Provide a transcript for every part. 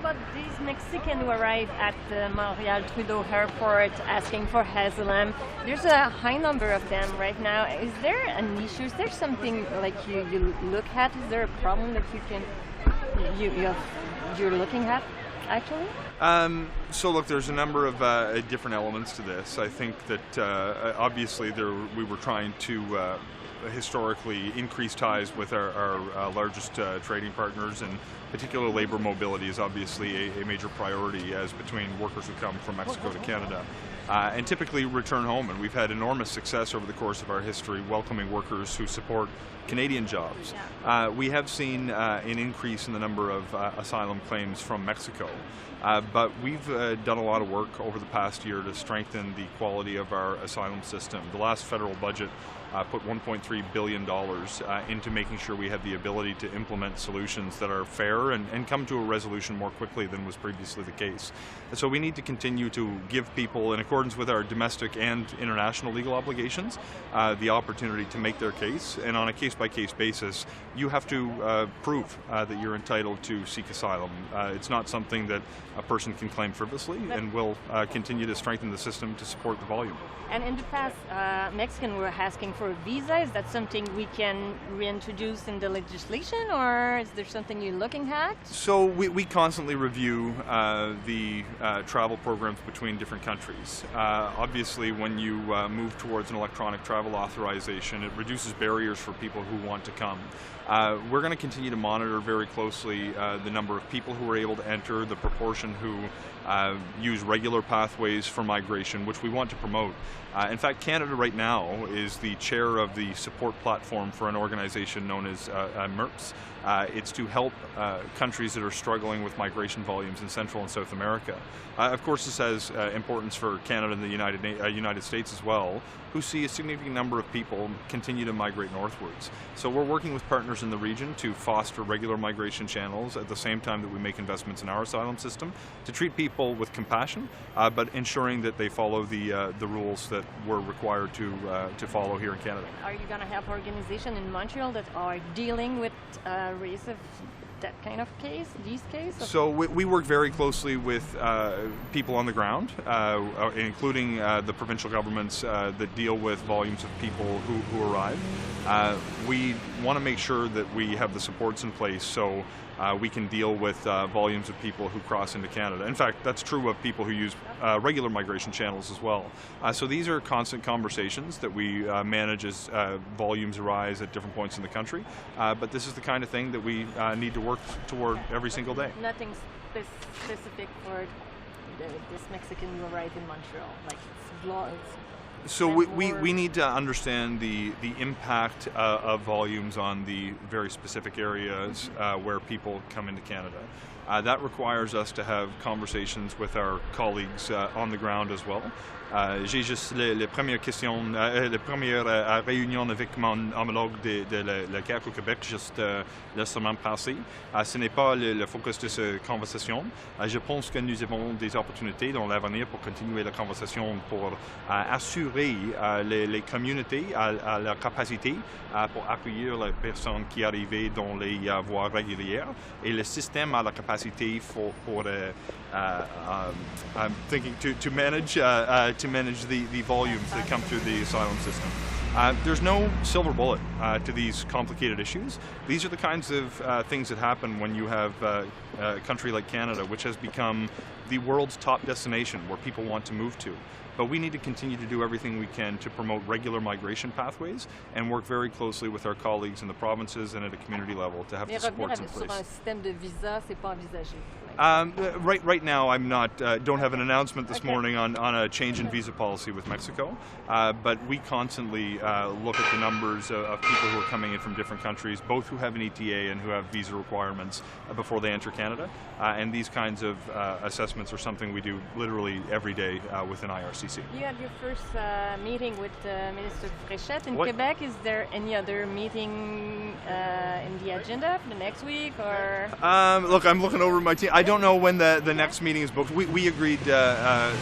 about these Mexicans who arrive at the Montreal Trudeau airport asking for asylum. There's a high number of them right now. Is there an issue? Is there something like you look at? Is there a problem that you're looking at, actually? So look, there's a number of different elements to this. I think that obviously we were trying to historically increase ties with our largest trading partners, and particular labor mobility is obviously a major priority as between workers who come from Mexico to Canada and typically return home. And we've had enormous success over the course of our history welcoming workers who support Canadian jobs. We have seen an increase in the number of asylum claims from Mexico. But we've done a lot of work over the past year to strengthen the quality of our asylum system. The last federal budget put $1.3 billion into making sure we have the ability to implement solutions that are fair and come to a resolution more quickly than was previously the case. And so we need to continue to give people, in accordance with our domestic and international legal obligations, the opportunity to make their case. And on a case-by-case basis, you have to prove that you're entitled to seek asylum. It's not something that a person can claim frivolously, and we'll continue to strengthen the system to support the volume. And in the past, Mexicans were asking for a visa. Is that something we can reintroduce in the legislation, or is there something you're looking at? So we constantly review the travel programs between different countries. Obviously, when you move towards an electronic travel authorization, it reduces barriers for people who want to come. We're going to continue to monitor very closely the number of people who are able to enter, the proportion who use regular pathways for migration, which we want to promote. In fact, Canada right now is the chair of the support platform for an organization known as MERPS. It's to help countries that are struggling with migration volumes in Central and South America. Of course, this has importance for Canada and the United States as well, who see a significant number of people continue to migrate northwards. So we're working with partners in the region to foster regular migration channels at the same time that we make investments in our asylum system to treat people with compassion, but ensuring that they follow the rules that we're required to follow here in Canada. Are you going to have organizations in Montreal that are dealing with race of that kind of case, these cases? So we work very closely with people on the ground, including the provincial governments that deal with volumes of people who arrive. We want to make sure that we have the supports in place so we can deal with volumes of people who cross into Canada. In fact, that's true of people who use regular migration channels as well. So these are constant conversations that we manage as volumes arise at different points in the country. But this is the kind of thing that we need to work toward every single day. Nothing specific for this Mexican who arrived in Montreal, like so we need to understand the impact of volumes on the very specific areas where people come into Canada. That requires us to have conversations with our colleagues on the ground as well. J'ai juste les premières questions, les premières réunions avec mon homologue de la CAQ au Québec juste la semaine passée. Ce n'est pas le focus de cette conversation. Je pense que nous avons des opportunités dans l'avenir pour continuer la conversation pour assurer les communautés à la capacité pour accueillir les personnes qui arrivent dans les voies régulières et le système à la capacité pour I'm thinking to manage the volumes that come through the asylum system. There's no silver bullet to these complicated issues. These are the kinds of things that happen when you have a country like Canada, which has become the world's top destination where people want to move to. But we need to continue to do everything we can to promote regular migration pathways and work very closely with our colleagues in the provinces and at a community level to have the supports in place. Sur un système de visa, c'est pas envisagé. Right now, I'm not. Don't have an announcement this morning on a change in visa policy with Mexico, but we constantly look at the numbers of people who are coming in from different countries, both who have an ETA and who have visa requirements before they enter Canada. And these kinds of assessments are something we do literally every day within IRCC. You had your first meeting with Minister Fraser in Quebec. Is there any other meeting in the agenda for the next week, or? Look, I'm looking over my team. I don't know when the next meeting is booked. We agreed to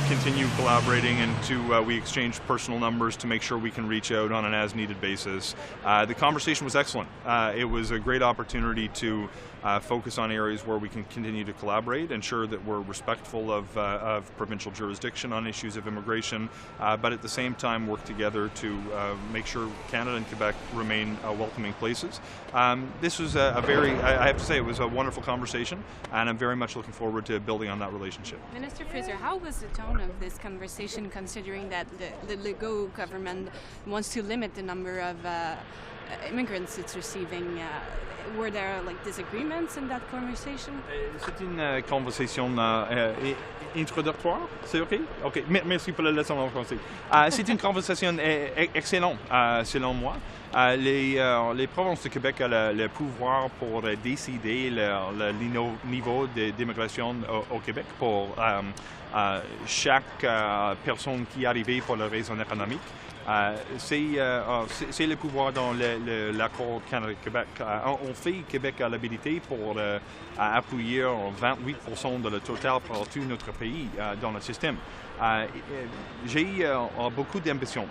continue collaborating and we exchanged personal numbers to make sure we can reach out on an as-needed basis. The conversation was excellent. It was a great opportunity to focus on areas where we can continue to collaborate, ensure that we're respectful of provincial jurisdiction on issues of immigration, but at the same time work together to make sure Canada and Quebec remain welcoming places. This was I have to say, it was a wonderful conversation, and I'm very much looking forward to building on that relationship. Minister Fraser, how was the tone of this conversation, considering that the Legault government wants to limit the number of immigrants it's receiving? Were there disagreements in that conversation? C'est une conversation introductoire, c'est OK? OK, merci pour la leçon en français. C'est une conversation excellente, selon moi. Les provinces de Québec ont le pouvoir pour décider le niveau d'immigration au Québec pour chaque personne qui est arrivée pour la raison économique. C'est le pouvoir dans l'accord Canada-Québec. On fait Québec à l'habilité pour appuyer 28% de le total pour tout notre pays dans le système. J'ai beaucoup d'ambition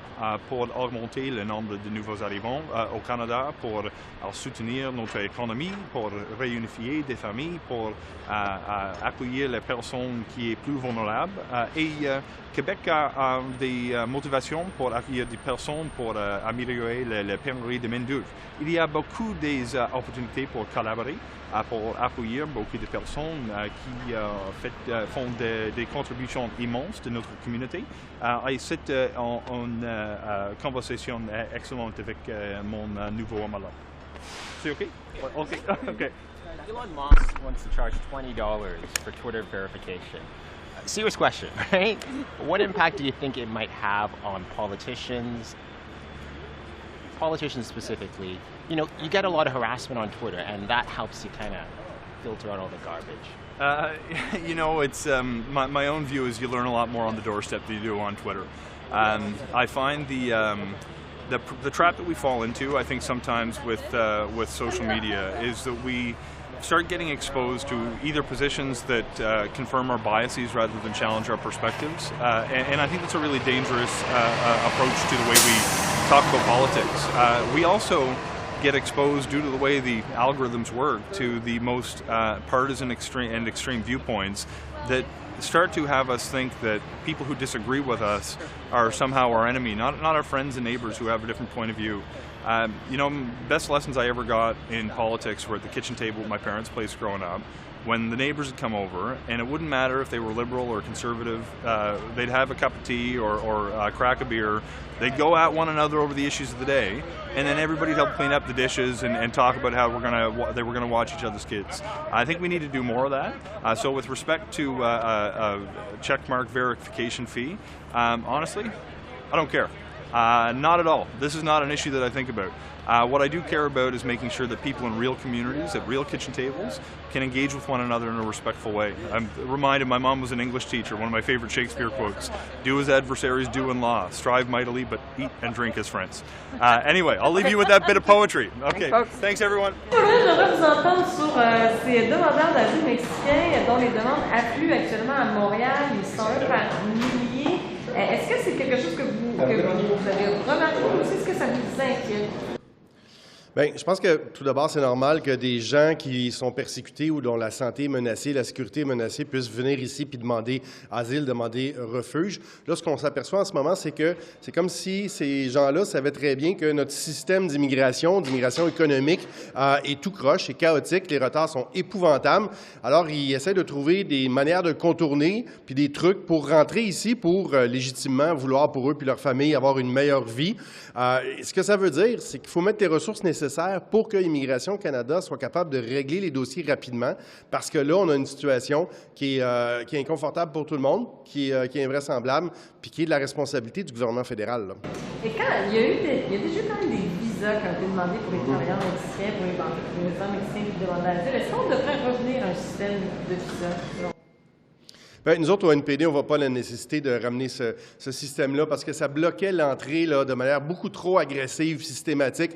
pour augmenter le nombre de nouveaux arrivants au Canada, pour soutenir notre économie, pour réunifier des familles, pour appuyer les personnes qui sont plus vulnérables. Québec a des motivations pour accueillir des personnes, pour améliorer la pénurie de main-d'œuvre. Il y a beaucoup d'opportunités pour collaborer, pour appuyer beaucoup de personnes qui font des contributions immenses de notre communauté. Et c'est une conversation excellente avec mon nouveau homologue. C'est OK? OK. OK. Elon Musk wants to charge $20 for Twitter verification. Serious question, right? What impact do you think it might have on politicians specifically? You know, you get a lot of harassment on Twitter, and that helps you kind of filter out all the garbage. You know, it's my own view is you learn a lot more on the doorstep than you do on Twitter. I find the trap that we fall into, I think sometimes with social media, is that we start getting exposed to either positions that confirm our biases rather than challenge our perspectives. And I think that's a really dangerous approach to the way we talk about politics. We also get exposed, due to the way the algorithms work, to the most partisan extreme viewpoints that start to have us think that people who disagree with us are somehow our enemy, not our friends and neighbors who have a different point of view. You know, best lessons I ever got in politics were at the kitchen table at my parents' place growing up, when the neighbors would come over, and it wouldn't matter if they were liberal or conservative. They'd have a cup of tea or crack a beer. They'd go at one another over the issues of the day, and then everybody'd help clean up the dishes and talk about how they were gonna watch each other's kids. I think we need to do more of that. So with respect to a checkmark verification fee, honestly, I don't care. Not at all. This is not an issue that I think about. What I do care about is making sure that people in real communities, at real kitchen tables, can engage with one another in a respectful way. I'm reminded, my mom was an English teacher. One of my favorite Shakespeare quotes: "Do as adversaries do in law, strive mightily, but eat and drink as friends." Anyway, I'll leave you with that bit of poetry. Okay, thanks everyone. J'aimerais vous entendre sur ces demandeurs d'asile mexicains dont les demandes affluent actuellement à Montréal. Ils sont là par milliers. Est-ce que c'est quelque chose que vous avez remarqué aussi? Est-ce que ça vous inquiète? Bien, je pense que tout d'abord, c'est normal que des gens qui sont persécutés ou dont la santé est menacée, la sécurité est menacée, puissent venir ici puis demander asile, demander refuge. Là, ce qu'on s'aperçoit en ce moment, c'est que c'est comme si ces gens-là savaient très bien que notre système d'immigration économique, est tout croche, est chaotique, les retards sont épouvantables. Alors, ils essaient de trouver des manières de contourner puis des trucs pour rentrer ici, pour légitimement vouloir pour eux puis leur famille avoir une meilleure vie. Ce que ça veut dire, c'est qu'il faut mettre les ressources nécessaires pour que Immigration Canada soit capable de régler les dossiers rapidement, parce que là, on a une situation qui est inconfortable pour tout le monde, qui est invraisemblable, puis qui est de la responsabilité du gouvernement fédéral. Là. Et quand il y a déjà quand même des visas qui ont été demandés pour les travailleurs mexicains, pour les résidents mexicains qui demandent l'asile, est-ce qu'on devrait revenir à un système de visas? Bien, nous autres, au NPD, on ne voit pas la nécessité de ramener ce système-là parce que ça bloquait l'entrée de manière beaucoup trop agressive, systématique,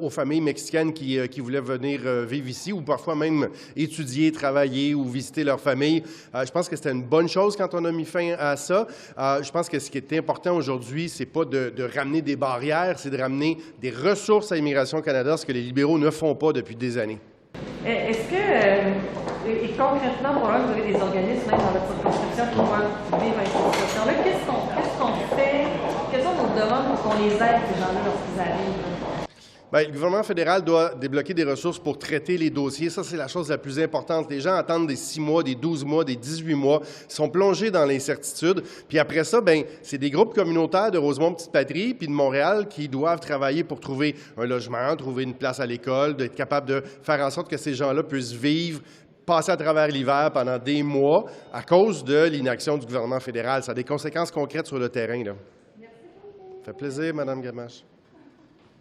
aux familles mexicaines qui voulaient venir vivre ici ou parfois même étudier, travailler ou visiter leur famille. Je pense que c'était une bonne chose quand on a mis fin à ça. Je pense que ce qui est important aujourd'hui, c'est pas de ramener des barrières, c'est de ramener des ressources à Immigration Canada, ce que les libéraux ne font pas depuis des années. Est-ce que, et concrètement, probablement, vous avez des organismes même dans votre circonscription qui vont vivre une situation-là. Qu'est-ce qu'on fait? Quelles sont nos demandes pour qu'on les aide, ces gens-là, lorsqu'ils arrivent? Bien, le gouvernement fédéral doit débloquer des ressources pour traiter les dossiers. Ça, c'est la chose la plus importante. Les gens attendent des 6 mois, des 12 mois, des 18 mois. Ils sont plongés dans l'incertitude. Puis après ça, bien, c'est des groupes communautaires de Rosemont-Petite-Patrie puis de Montréal qui doivent travailler pour trouver un logement, trouver une place à l'école, d'être capables de faire en sorte que ces gens-là puissent vivre, passer à travers l'hiver pendant des mois à cause de l'inaction du gouvernement fédéral. Ça a des conséquences concrètes sur le terrain, là. Ça fait plaisir, Mme Gamache.